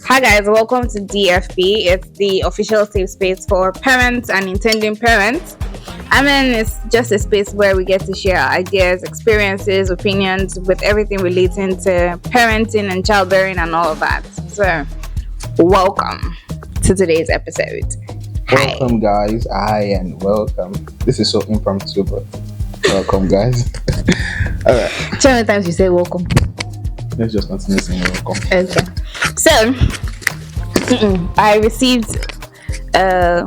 Hi guys, welcome to DFP. It's the official safe space for parents and intending parents. I mean, it's just a space where we get to share our ideas, experiences, opinions with everything relating to parenting and childbearing and all of that. So, welcome to today's episode. Hi. Welcome, guys. Hi and welcome. This is so impromptu, but welcome, guys. All right. How many times you say welcome? Let's just continue saying welcome. Okay. So, I received a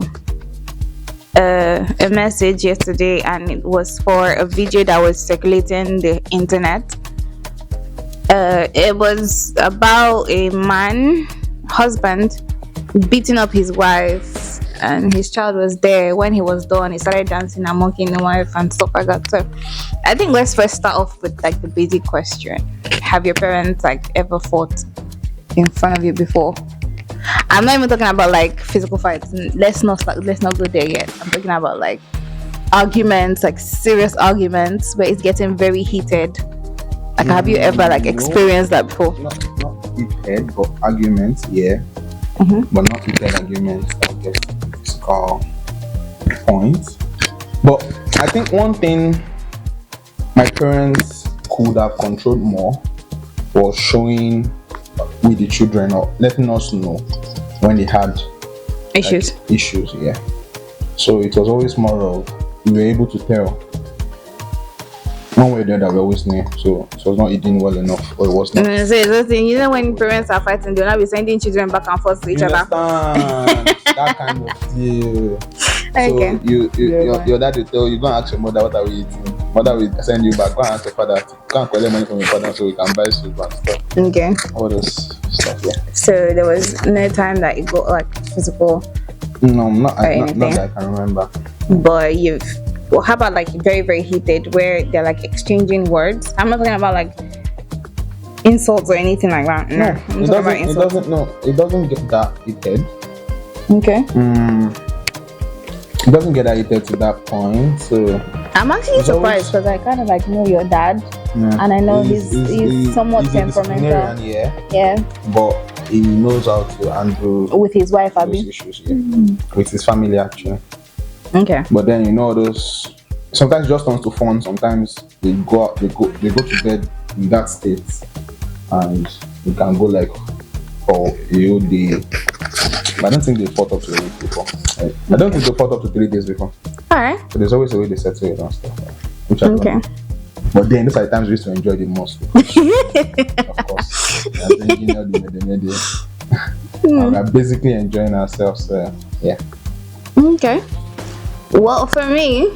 message yesterday, and it was for a video that was circulating the internet. It was about a husband, beating up his wife, and his child was there. When he was done, he started dancing and mocking the wife and stuff like that. So, I think let's first start off with the basic question: have your parents ever fought in front of you before? I'm not even talking about physical fights. Let's not go there yet. I'm talking about arguments, serious arguments where it's getting very heated. Have you ever experienced that before? Not heated, but arguments, yeah. But not heated arguments that get physical points. But I think one thing my parents could have controlled more was showing with the children or letting us know when they had issues, yeah. So it was always more of we were able to tell one way or the other. We always knew, so it was not eating well enough, or it was not. When parents are fighting, they'll not be sending children back and forth to each other. That kind of deal. Okay. So your dad will tell you, go and ask your mother, what are we eating? Mother will send you back. Go and ask your father. Go and collect money from your father so we can buy soup and stuff. Okay. All this stuff, yeah. So there was no time that it got physical. No, not that I can remember. But how about very, very heated where they're exchanging words? I'm not talking about insults or anything like that. No, it doesn't get that heated. Okay. It doesn't get that heated to that point. So I'm actually surprised because I kind of know your dad, and I know he's somewhat temperamental. Yeah. But he knows how to handle with his wife, those issues. Yeah. With his family, actually. Okay. But then those sometimes just turns to fun. Sometimes they go to bed in that state, and you can go for a whole day. But I don't think they fought up to a week before. I don't think they fought up to 3 days before. Alright. So there's always a way they settle it and stuff. Which I don't. But then those are the times we used to enjoy the most. Of course. We're basically enjoying ourselves. Yeah. Okay. Well, for me,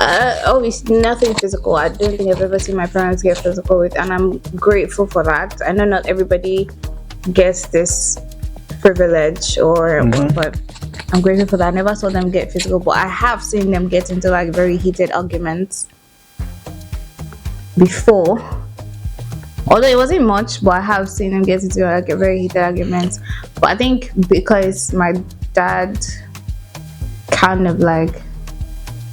obviously nothing physical. I don't think I've ever seen my parents get physical with, and I'm grateful for that. I know not everybody gets this privilege but I'm grateful for that. I never saw them get physical, but I have seen them get into very heated arguments before. Although it wasn't much, but I have seen them get into very heated arguments. But I think because my dad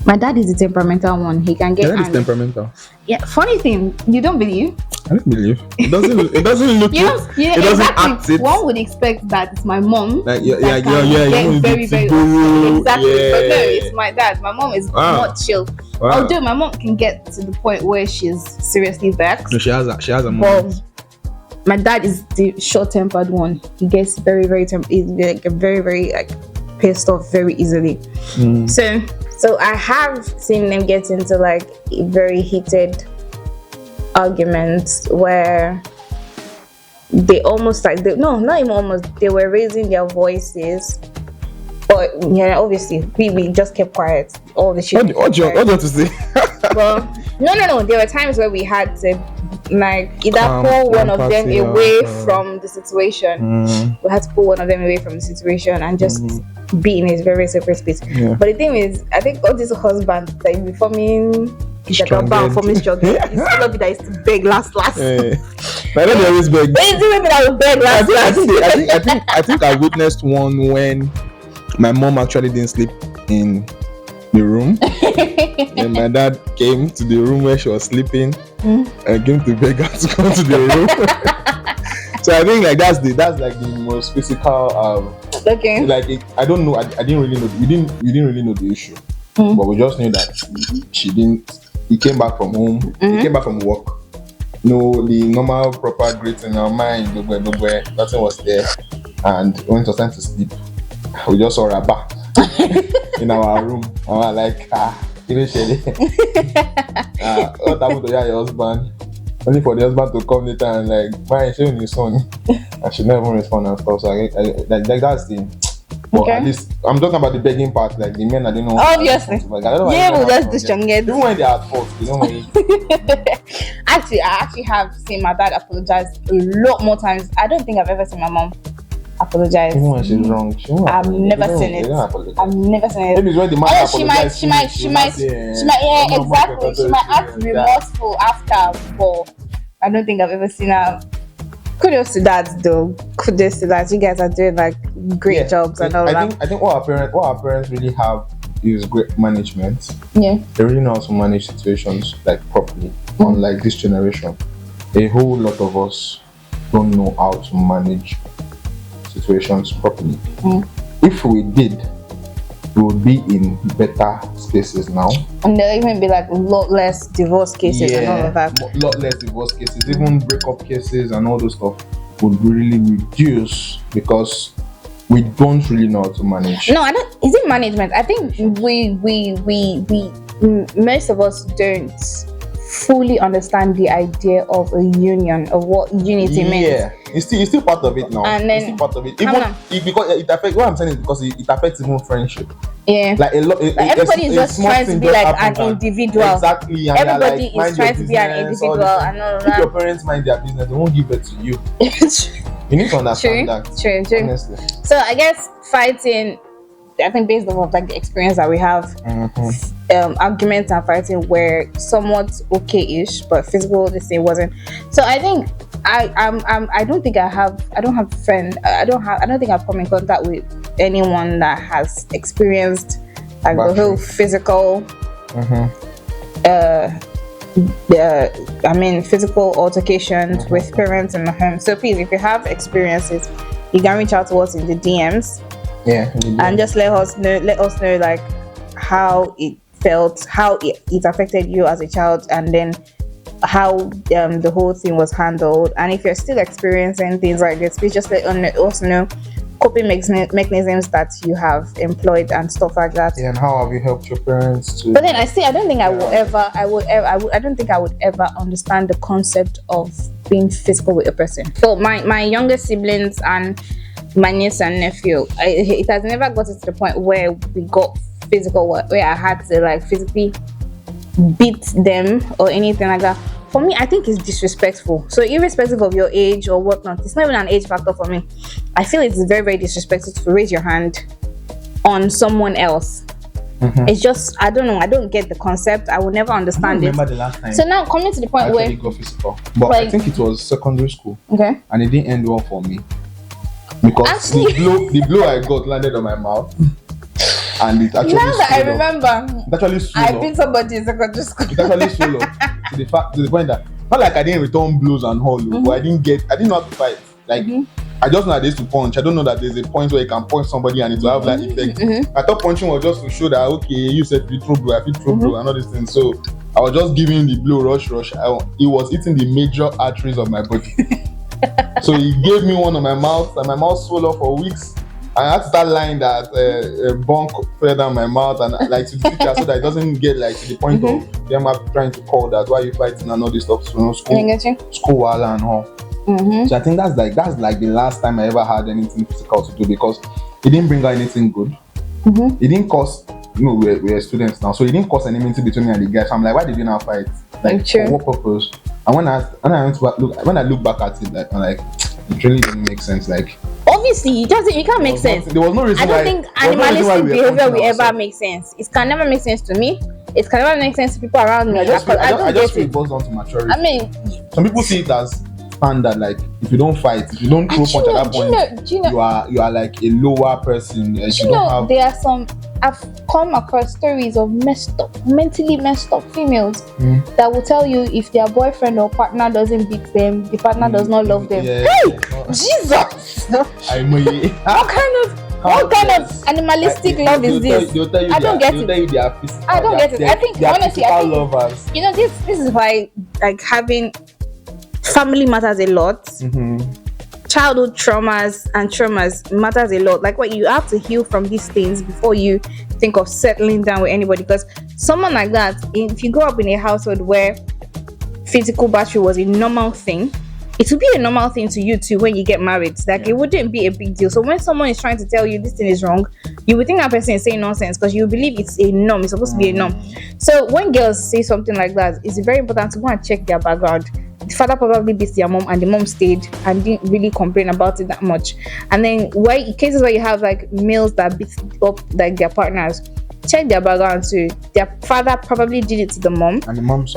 my dad is the temperamental one. He can get angry. Temperamental. Yeah. Funny thing, you don't believe? I don't believe. It doesn't look. It doesn't exactly. act it. One would expect that it's my mom. Yeah. Very, very exactly. Yeah. But no, it's my dad. My mom is not chill. Wow. Although my mom can get to the point where she's seriously vexed. No, she has a mom. But my dad is the short-tempered one. He gets very, very he's very, very pissed off very easily. So I have seen them get into very heated arguments where they almost not even almost, they were raising their voices, but obviously we just kept quiet. All the shit. What do you want to say? Well, no. There were times where we had to either pull one of them away from the situation. We had to pull one of them away from the situation and just be in a very separate space. Yeah. But the thing is, I think all these husbands becoming forming struggle. It's all of it that is to beg last. But I don't always beg. I think I witnessed one when my mom actually didn't sleep in the room. And my dad came to the room where she was sleeping and came to beg her to come to the room. So I think like that's like the most physical. Okay. Like I don't know. I didn't really know. We didn't really know the issue, but we just knew that she didn't. He came back from home. He came back from work. No, the normal proper greeting in our mind. Nowhere, nothing was there. And when it was time to sleep, we just saw Rabba in our room. And we were like, finish it. What happened to your husband? Only for the husband to come later and like, why is showing his son? I should never respond and stuff. So like that's the. But at least I'm talking about the begging part, like the men I don't know. Obviously. Like, I don't know yeah, well, that's the strongest. Even when they are at fault, they don't want Actually, I actually have seen my dad apologize a lot more times. I don't think I've ever seen my mom apologize. Even when she's wrong, I've never seen it. I've never seen it. Maybe it's when the man apologizes. She might, yeah, exactly. She might act remorseful after, but I don't think I've ever seen her. Kudos to that, though. Kudos to that. You guys are doing like great jobs and all that. I think what our parents really have is great management. Yeah. They really know how to manage situations like properly. Unlike this generation, a whole lot of us don't know how to manage situations properly. If we did, we would be in better spaces now. And there'll even be like a lot less divorce cases and all of that. A lot less divorce cases, even breakup cases and all those stuff would really reduce because we don't really know how to manage. No, I don't. Is it management? I think we most of us don't fully understand the idea of a union, of what unity means. Yeah, it's still part of it now. And then, it's still part of it. Even because it affects. What I'm saying is because it affects even friendship. Yeah, like a lot. Everybody is just trying to be like an individual. Exactly. And everybody like, is trying to be an individual, and all that. If your parents mind their business, they won't give it to you. You need to understand that. True. Honestly. So I guess fighting, I think based on like the experience that we have, arguments and fighting were somewhat okay-ish, but physical this thing wasn't. So I think I don't think I don't have friends. I don't think I've come in contact with anyone that has experienced like the whole physical physical altercations with parents in the home. So please, if you have experiences, you can reach out to us in the DMs. Yeah. And just let us know like how it felt, how it affected you as a child, and then how the whole thing was handled. And if you're still experiencing things like this, please just let us know coping mechanisms that you have employed and stuff like that. Yeah, and how have you helped your parents to? But then I don't think I don't think I would ever understand the concept of being physical with a person. So my younger siblings and my niece and nephew, it has never gotten to the point where we got physical, where I had to like physically beat them or anything like that. For me, I think it's disrespectful. So irrespective of your age or whatnot, it's not even an age factor for me. I feel it's very, very disrespectful to raise your hand on someone else. It's just, I don't know, I don't get the concept. I will never understand I remember the last time. So now coming to the point where got physical, but like, I think it was secondary school. Okay. And it didn't end well for me because the blow I got landed on my mouth. And it actually now that I remember, it actually I beat somebody in secondary school. It actually swelled up to the point that not like I didn't return blows and all, but I didn't know how to fight. Like I just know that there's to punch. I don't know that there's a point where you can punch somebody and it will have that effect. I thought punching was just to show that okay, you said you throw blow, I feel throw blow and all these things. So I was just giving the blow rush. It was hitting the major arteries of my body. So he gave me one on my mouth, and my mouth swelled up for weeks. I had to start lying that bunk fell down my mouth and like to the teacher so that it doesn't get like to the point of them trying to call that why you fighting and all this stuff. So school wala and all. So I think that's like the last time I ever had anything physical to do because it didn't bring out anything good. It didn't cause. We're students now, so it didn't cause anything between me and the guys. So I'm like, why did you now fight? Like for what purpose? And when I look back at it, like I'm like, it really didn't make sense. Like obviously, it can't make sense. There was no reason why. I don't think animalistic behavior will ever make sense. It can never make sense to me. It can never make sense to people around me. I just feel it boils down to maturity. I mean, some people see it as standard. Like if you don't fight, if you don't throw punch at that point, you are like a lower person. There are some. I've come across stories of messed up, mentally messed up females that will tell you if their boyfriend or partner doesn't beat them, the partner does not love them. Yeah, Hey, yeah. Jesus! What kind of animalistic love is this? I don't get it. I don't get it. I think honestly, lovers. This is why like having family matters a lot. Childhood traumas matters a lot. Like what you have to heal from these things before you think of settling down with anybody. Because someone like that, if you grow up in a household where physical battery was a normal thing, it would be a normal thing to you too when you get married. Like it wouldn't be a big deal. So when someone is trying to tell you this thing is wrong, you would think that person is saying nonsense because you believe it's a norm. It's supposed to be a norm. So when girls say something like that, it's very important to go and check their background. The father probably beats their mom and the mom stayed and didn't really complain about it that much. And then cases where you have like males that beat up like their partners, check their background too. Their father probably did it to the mom, and the mom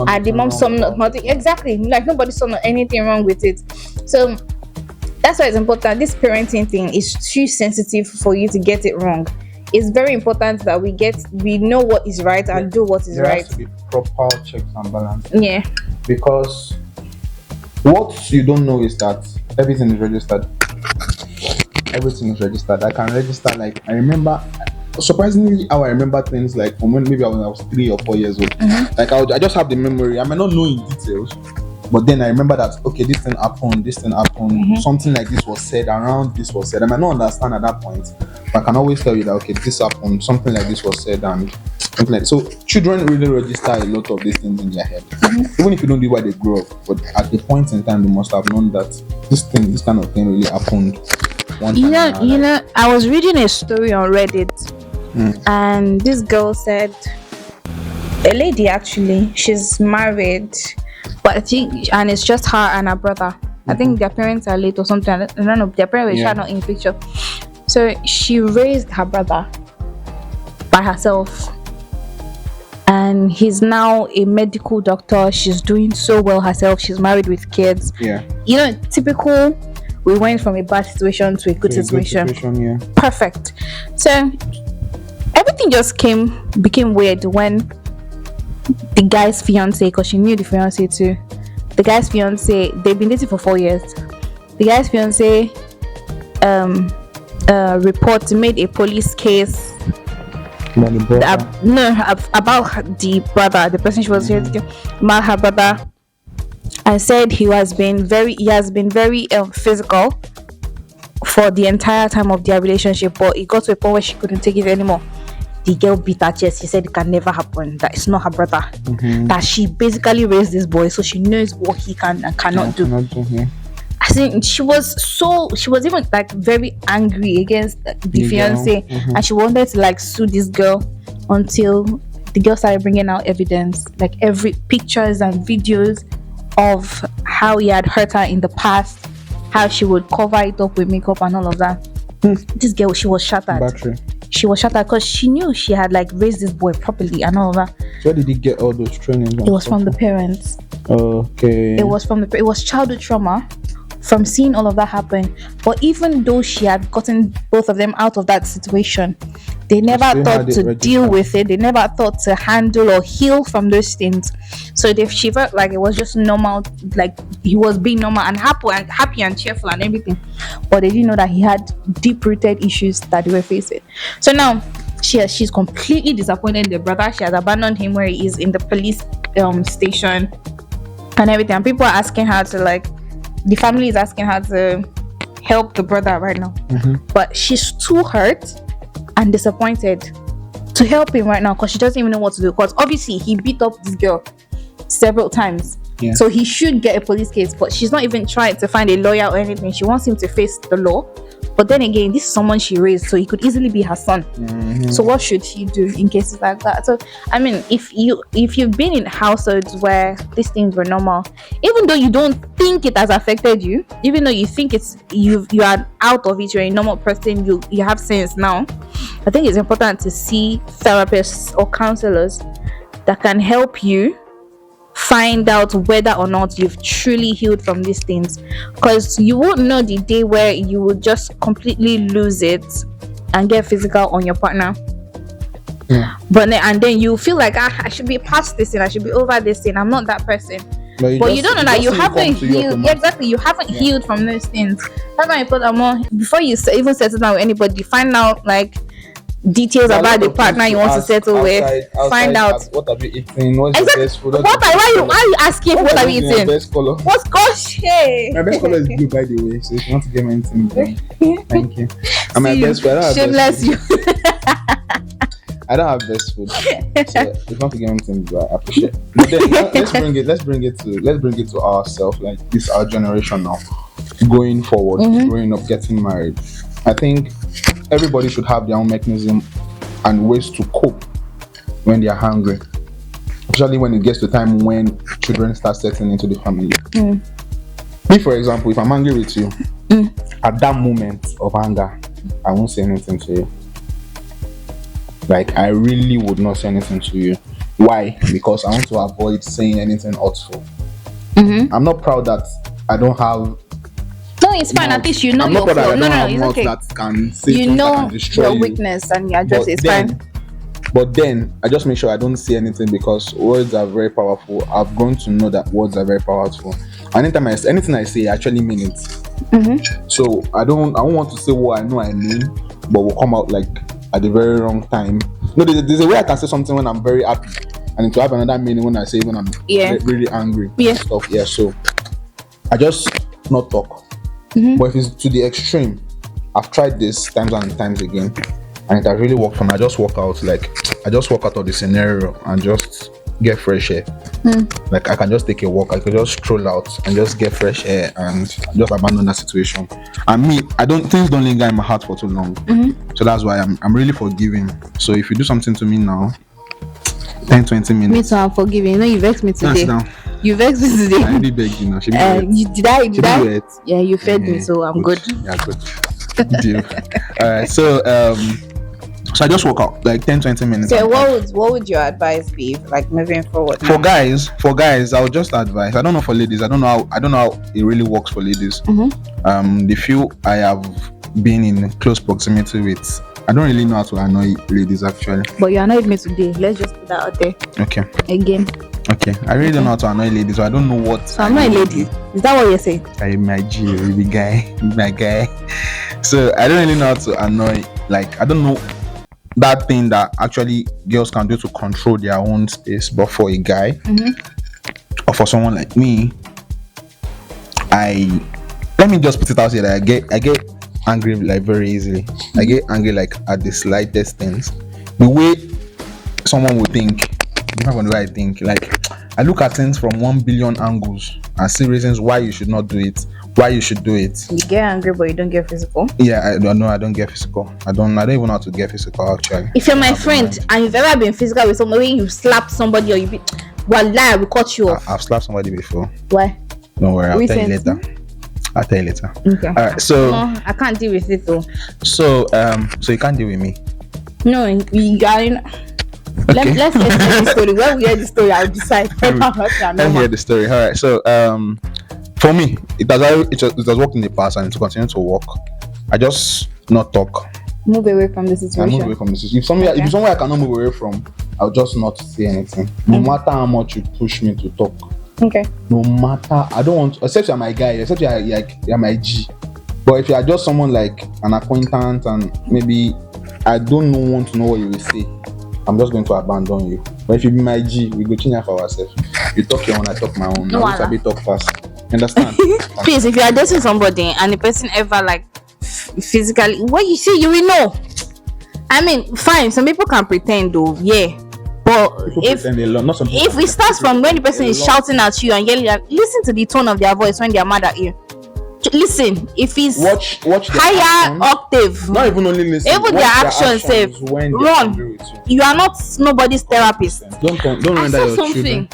saw nothing. Exactly, like nobody saw anything wrong with it. So that's why it's important. This parenting thing is too sensitive for you to get it wrong. It's very important that we know what is right and do what is there right. Has to be proper checks and balances. Yeah, because what you don't know is that everything is registered. Everything is registered. I can register, like I remember surprisingly how I remember things like from when maybe I was 3 or 4 years old. Like I just have the memory. I might not know in details, but then I remember that okay, this thing happened, something like this was said, around this was said. I might not understand at that point, but I can always tell you that okay, this happened, something like this was said, and something like that. So children really register a lot of these things in their head, even if you don't do why they grow up. But at the point in time, they must have known that this kind of thing really happened. I was reading a story on Reddit, and this girl said, a lady actually, she's married, but I think, and it's just her and her brother. I think their parents are late or something. I don't know. Their parents were not in the picture. So she raised her brother by herself, and he's now a medical doctor. She's doing so well herself. She's married with kids. Typical. We went from a bad situation to a good situation. Perfect. So everything just became weird when the guy's fiance, because she knew the fiance too. The guy's fiance, they've been dating for 4 years. The guy's fiance made a police case about the brother, the person she was here to about her brother. I said he has been very physical for the entire time of their relationship, but it got to a point where she couldn't take it anymore. The girl beat her chest. She said it can never happen, that it's not her brother, that she basically raised this boy, so she knows what he can and cannot do. I think she was even like very angry against the fiance, and she wanted to like sue this girl until the girl started bringing out evidence, like every pictures and videos of how he had hurt her in the past, how she would cover it up with makeup and all of that. This girl, she was shattered. She was shattered because she knew she had like raised this boy properly and all of that. Where did he get all those trainings? It was from the parents. Okay. It was childhood trauma from seeing all of that happen. But even though she had gotten both of them out of that situation, they never thought to deal with it. They never thought to handle or heal from those things. So she felt like it was just normal, like he was being normal and happy and cheerful and everything. But they didn't know that he had deep-rooted issues that they were facing. So now she's completely disappointed in the brother. She has abandoned him where he is in the police station and everything. And people are asking her to like, the family is asking her to help the brother right now. But she's too hurt and disappointed to help him right now because she doesn't even know what to do. Because obviously he beat up this girl several times, so he should get a police case. But she's not even trying to find a lawyer or anything. She wants him to face the law. But then again, this is someone she raised, so he could easily be her son. So what should she do in cases like that? So I mean, if you've been in households where these things were normal, even though you don't think it has affected you, even though you think you are out of it, you're a normal person, you have sense now, I think it's important to see therapists or counselors that can help you find out whether or not you've truly healed from these things, because you won't know the day where you will just completely lose it and get physical on your partner. But then, and then you feel like I should be past this thing, I should be over this thing, I'm not that person. But you don't know that you haven't healed. Yeah, exactly, you haven't healed from those things. That's why you put them on before you even settle down with anybody. Find out like details about the partner you want to settle with. Find out what have you eaten, what's your best food, why you asking what are you eating? Best color. What's gosh? Hey. My best color is blue, by the way. So if you want to get me anything, thank you. And my best food, shameless you. I don't have best food, so if you want to get anything, I appreciate it. But then let's bring it to ourselves, like this our generation now, going forward, growing up, getting married. I think everybody should have their own mechanism and ways to cope when they are hungry, especially when it gets to time when children start settling into the family. Me, for example, if I'm angry with you, at that moment of anger, I won't say anything to you. Like, I really would not say anything to you. Why? Because I want to avoid saying anything hurtful. I'm not proud that I don't have. No, it's fine. At least you know your flaw. No, it's okay. That can say you know your weakness and you address it. It's fine. But then I just make sure I don't say anything because words are very powerful. I've grown to know that words are very powerful. Anything I say, I actually mean it. So I don't want to say what I know I mean, but will come out like at the very wrong time. No, there's a way I can say something when I'm very happy, and to have another meaning when I say when I'm really angry. Stuff. So I just not talk. But if it's to the extreme, I've tried this times and times again, and it has really worked for me. I just walk out of the scenario and just get fresh air. Like I can just take a walk, I could just stroll out and just get fresh air and just abandon that situation. And me, things don't linger in my heart for too long. So that's why I'm really forgiving. So if you do something to me now, 10-20 minutes. Me too, I'm forgiving. You know you vexed me today. Sit down. You vexed me today. I really begged you now. Did I? Yeah, you fed me, so I'm good. Yeah, good. Deal. Alright, so I just woke up like 10-20 minutes. So what would your advice be like moving forward? For guys, I would just advise. I don't know for ladies. I don't know how it really works for ladies. The few I have been in close proximity with, I don't really know how to annoy ladies actually. But you annoyed me today. Let's just put that out there. Okay. Again. Okay. I really don't know how to annoy ladies, so I don't know what. So I'm not a lady. Is that what you're saying? I'm my G, my guy. So I don't really know how to annoy. Like I don't know that thing that actually girls can do to control their own space, but for a guy or for someone like me, let me just put it out here that I get angry like very easily. I get angry like at the slightest things. The way someone would think, depending on the way I think, like I look at things from 1 billion angles and see reasons why you should not do it, why you should do it. You get angry but you don't get physical? Yeah, I don't get physical. I don't even know how to get physical actually. If you're my friend and you've ever been physical with somebody, you slapped somebody or you be wallah, I will cut you off. I've slapped somebody before. Why? Don't worry, I'll tell you later. Okay. Alright, so no, I can't deal with it though. So you can't deal with me. No, you got it. Okay. Let's hear the story. When we hear the story, I'll decide. Let's hear the story. All right. So, for me, it has worked in the past, and it will continue to work. I just not talk. Move away from the situation. I move away from the situation. If it's somewhere I cannot move away from, I'll just not say anything. No matter how much you push me to talk. Okay. No matter, I don't want. Except you're my guy. Except you're my G. But if you are just someone like an acquaintance, and maybe I don't want to know what you will say, I'm just going to abandon you. But if you be my G, we go change for ourselves. You talk your own, I talk my own. Now I be talk fast. Understand? Please, if you are dating somebody and the person ever like physically, what you see, you will know. I mean, fine. Some people can pretend though, yeah. But if we start from when the person is shouting at you and yelling at, listen to the tone of their voice when they are mad at you. Listen, if it's watch higher actions, octave, not even only listen, even their actions say run. You are not nobody's therapist. Don't render your children.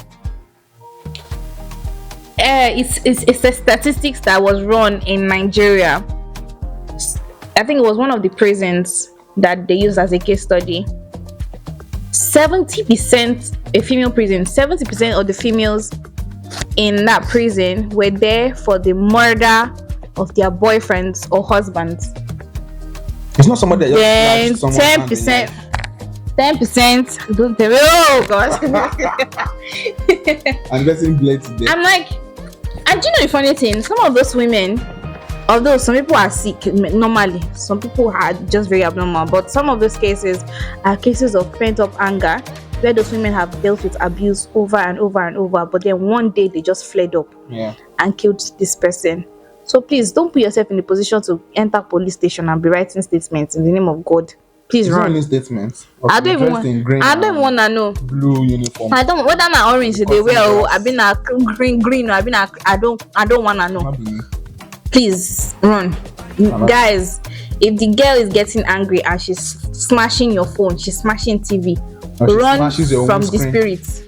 It's a statistics that was run in Nigeria. I think it was one of the prisons that they used as a case study. 70% a female prison. 70% of the females in that prison were there for the murder of their boyfriends or husbands. It's not somebody that just 10%. 10%. Don't tell me. Oh God. And getting bled to death. I'm like, and do you know the funny thing? Some of those women, although some people are sick normally, some people are just very abnormal, but some of those cases are cases of pent-up anger where those women have dealt with abuse over and over and over, but then one day they just flared up and killed this person. So please don't put yourself in the position to enter police station and be writing statements in the name of God. Please It's run. not any statements. I don't even want to know. Blue uniform. I don't whether na orange they wear or I been a green or I been a I don't want to know. Please run. Guys, if the girl is getting angry and she's smashing your phone, she's smashing TV, run from the spirit.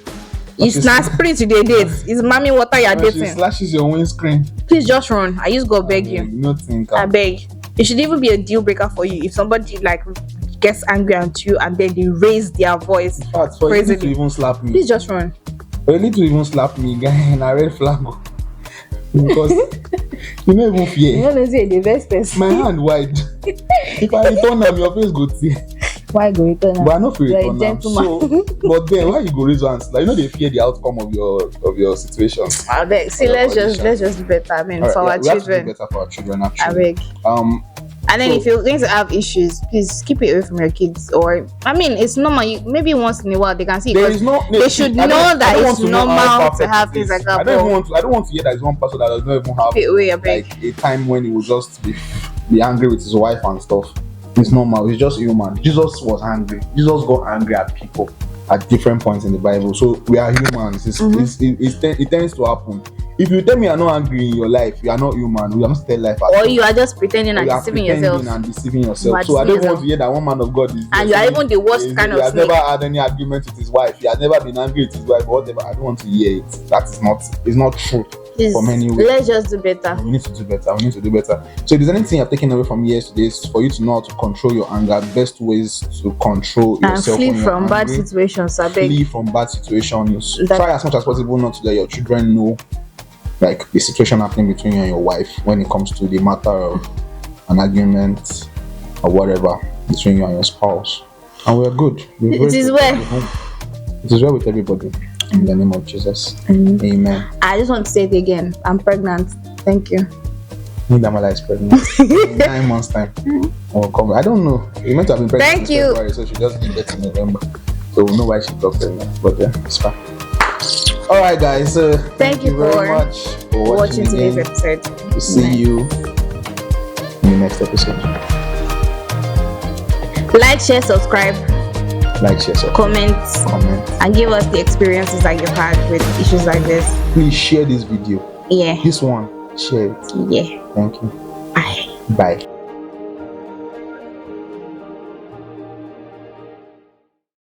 It's not spirit today date. It's mommy water you're dating. She slashes your windscreen. Please just run. I just go beg you. I beg. It should even be a deal breaker for you if somebody like gets angry at you and then they raise their voice. In fact, for you to even slap me. Please just run. You need to even slap me, guy, and a red flag. Because you don't even fear. You want to say the best person. My hand wide. If I return them, your face go tear. Why go return them? But I know if you return them. So, but then why you go raise hands? Like, you know they fear the outcome of your situation. I beg. See, let's just do better. I mean, for our children. We have to do better for our children. Actually. I beg. And then if you're going to have issues, please keep it away from your kids. Or I mean, it's normal. Maybe once in a while they can see. There is they should know that it's normal to have things like that. I don't want to hear that there's one person that does not even have like a time when he will just be angry with his wife and stuff. It's normal. It's just human. Jesus was angry. Jesus got angry at people at different points in the Bible. So we are humans. It tends to happen. If you tell me you're not angry in your life, you are not human. We are not still life. Or you are just pretending and deceiving yourself. So I don't want to hear that one man of God is. And you are even the worst kind of. He has never had any argument with his wife. He has never been angry with his wife. Whatever. I don't want to hear it. That is not. It's not true. Please, for many ways. Let's just do better. We need to do better. So if there's anything you've taken away from yesterday, is for you to know how to control your anger. Best ways to control yourself. And flee from bad situations. Flee from bad situations. Try as much as possible not to let your children know like the situation happening between you and your wife when it comes to the matter of an argument or whatever between you and your spouse. And we're good. It is well. It is well with everybody. In the name of Jesus. Amen. I just want to say it again. I'm pregnant. Thank you. Damala is pregnant. In 9 months' time. I don't know. You meant to have been pregnant in February, so she just gave birth in November. So we'll know why she got pregnant. But yeah, it's fine. Alright guys, thank you very much for watching today's episode. We'll see you in the next episode. Like, share, subscribe. Comment, and give us the experiences that you've had with issues like this. Please share this video. Yeah. This one, share it. Yeah. Thank you. Bye. Bye.